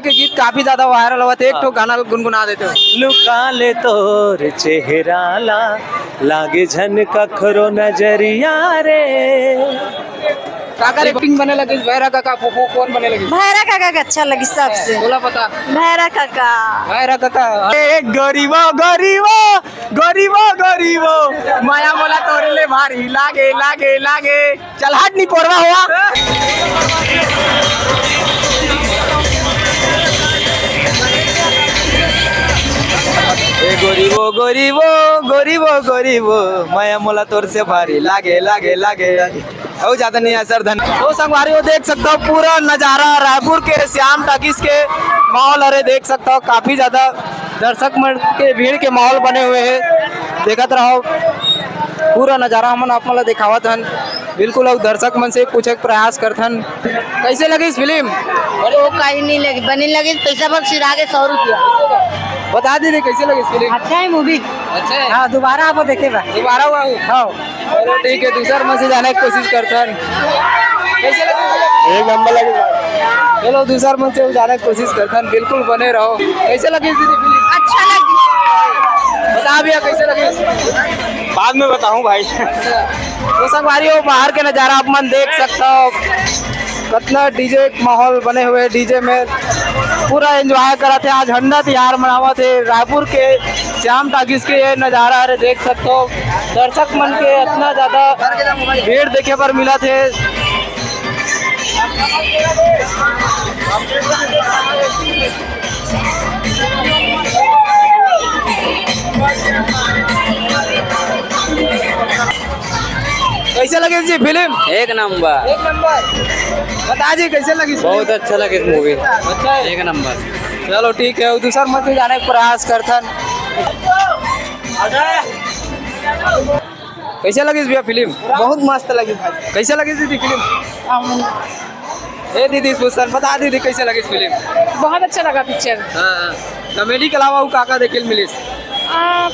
के गीत काफी ज्यादा वायरल हुआ थे। एक तो गाना गुनगुना देते हो। लुका ले तोर चेहरा ला लागे झन कखरो नजरिया रे। काका एक्टिंग बने लगी, भैरा काका कौन बने लगी? भैरा काका का अच्छा लगी सबसे। बोला पता भैरा काका। भैरा काका गरीबो गरीबो गरीबो गरीबो माया बोला तोरे ले भारी लागे लागे लागे। चल हट नहीं पोरवा हुआ। गरीबो गरीबो गरीबो गरीबो माया मोला तोर से भारी लागे लागे लागे। हो ज्यादा नहीं है सर धन। तो संगवारियों देख सकते हो पूरा नजारा रायपुर के श्याम टाकीज के माहौल। अरे देख सकते हो काफी ज्यादा दर्शक मंडल के भीड़ के माहौल बने हुए हैं। देखते रहो पूरा नजारा हमन आप मला दिखावत हन। बिल्कुल और दर्शक मन से पूछे के प्रयास करथन कैसे लगी इस फिल्म? अरे वो कहीं नहीं लगी, बनी लगी पैसा पर सिरा के 100 रुपया। बता दीजिए कैसे लगी इस फिल्म? अच्छा है मूवी। अच्छा है। हाँ दोबारा आप देखे बा। दोबारा हुआ हूँ। हाँ चलो ठीक है, दूसरा मन से जाने की कोशिश करथन कैसे लगी? एक नंबर लगे। चलो दूसरा मन से जाने की कोशिश करथन। बिल्कुल बने रहो। कैसे लगी इस फिल्म? अच्छा लगी। बता भैया कैसे लगी? बाद में बताऊं भाई। तो संगवारियों बाहर के नज़ारा आप मन देख सकते हो। कितना डीजे माहौल बने हुए, डीजे में पूरा एंजॉय करा थे। आज झंडा त्योहार मनावा थे रायपुर के श्याम टाकीज के। ये नज़ारा अरे देख सकते हो दर्शक मन के इतना ज़्यादा भीड़ देखे पर मिला थे। कैसे लगी जी फिल्म? एक नंबर। एक नंबर। बता जी कैसे लगी? बहुत अच्छा लगे इस मूवी। अच्छा है। एक नंबर। चलो ठीक है, दूसरा मत जाने का प्रयास करथन। कैसे लगी भैया फिल्म? बहुत मस्त लगी भाई। कैसे लगी दीदी फिल्म? ए दीदी पूछन बता दीदी कैसे लगी फिल्म? बहुत अच्छा लगा पिक्चर। हाँ कॉमेडी के अलावा वो काका देखे मिली?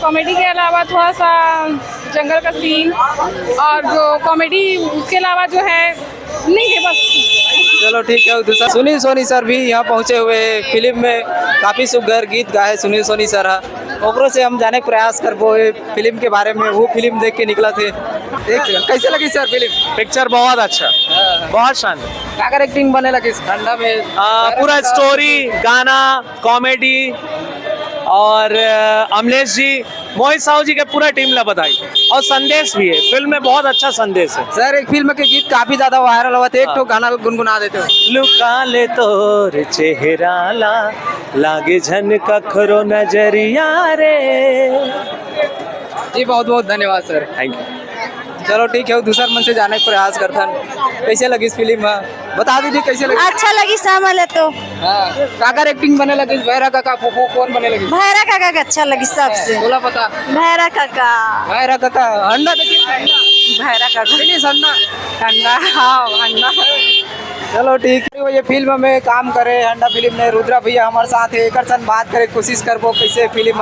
कॉमेडी के अलावा थोड़ा सा जंगल का सीन और जो कॉमेडी उसके अलावा जो है नहीं है बस। चलो ठीक है, दूसरा सुनील सोनी सर भी यहाँ पहुँचे हुए फिल्म में। काफ़ी सुघर गीत गाए सुनील सोनी सर। ओकरो से हम जाने का प्रयास करबो फिल्म के बारे में। वो फिल्म देख के निकला थे। कैसे लगी सर फिल्म? पिक्चर बहुत अच्छा, बहुत शानदार। काकर एक्टिंग बने लगी ठंडा में? पूरा स्टोरी, गाना, कॉमेडी और अमलेश जी, मोहित साहू जी के पूरा टीम ला बधाई। और संदेश भी है फिल्म में, बहुत अच्छा संदेश है सर। एक फिल्म के गीत काफी ज्यादा वायरल हुआ थे। एक तो गाना गुनगुना देते हो। लुका ले तोर चेहरा ला लागे झन कखरो नजरिया रे। जी बहुत बहुत धन्यवाद सर। Thank you. चलो ठीक है, दूसरा मन से जाने का प्रयास करथन कैसे लगी इस फिल्म? बता दीजिए कैसे लगी? अच्छा लगी सामल तो। हाँ काकर एक्टिंग बने लगी, भैरा काका कौन बने लगी? भैरा काका का अच्छा लगी सबसे। बोला पता भैरा काका। भैरा काका अंडा देखिए। भैरा काका अंडा अंडा। हाँ अंडा। चलो ठीक है, ये फिल्म में काम करे हंडा फिल्म ने। रुद्रा भैया हमारे साथ है, एक सन बात करे कोशिश करबो कैसे फिल्म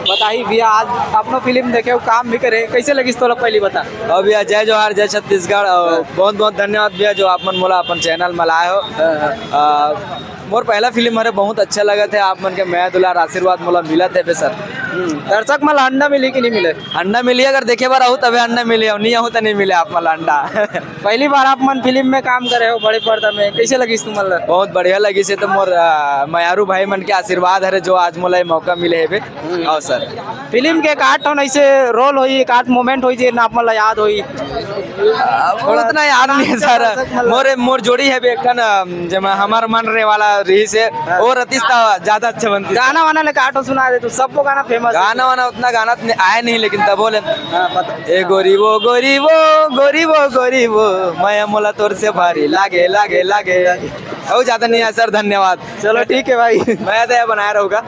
बताई भैया। आज अपनो फिल्म देखे काम भी करे कैसे लगी तो लोग पहले बता। और भैया जय जोहार, जय छत्तीसगढ़। और बहुत बहुत धन्यवाद भैया जो आप मन मोला अपन चैनल में लाए हो। मोर पहला फिल्म हरे बहुत अच्छा लगा थे। आप मन के मैं दुलार आशीर्वाद मोला मिला थे सर। दर्शक मला अंडा मिली कि नहीं मिले? अंडा मिली, अगर देखे बार आहू तबे अंडा मिले, नहीं आहू तो नहीं मिले आप मला अंडा। पहली बार आप मन फिल्म में काम करे हो बड़े पर्दा में, कैसे लगी तुम्हारा? बहुत बढ़िया लगी से। तो मोर मयारू भाई मन के आशीर्वाद हरे जो आज मोला मौका मिले है। और सर फिल्म के काट ठन ऐसे रोल होई, काट मोमेंट होई जे ना आप मला याद होई? उतना याद नहीं है सर। मोर जोड़ी है एक जब हमार मन रे वाला रही से और रतीश ज्यादा अच्छा बनती। गाना वाना ले काटो सुना दे तो सबको गाना फेमस। गाना वाना उतना गाना आया नहीं, लेकिन तब बोले ए गोरीबो गोरीबो गोरीबो गोरीबो माया मोला तोर से भारी लागे लागे लागे। और ज्यादा नहीं है सर, धन्यवाद। चलो ठीक है भाई, मैं तो बनाया रहूँगा।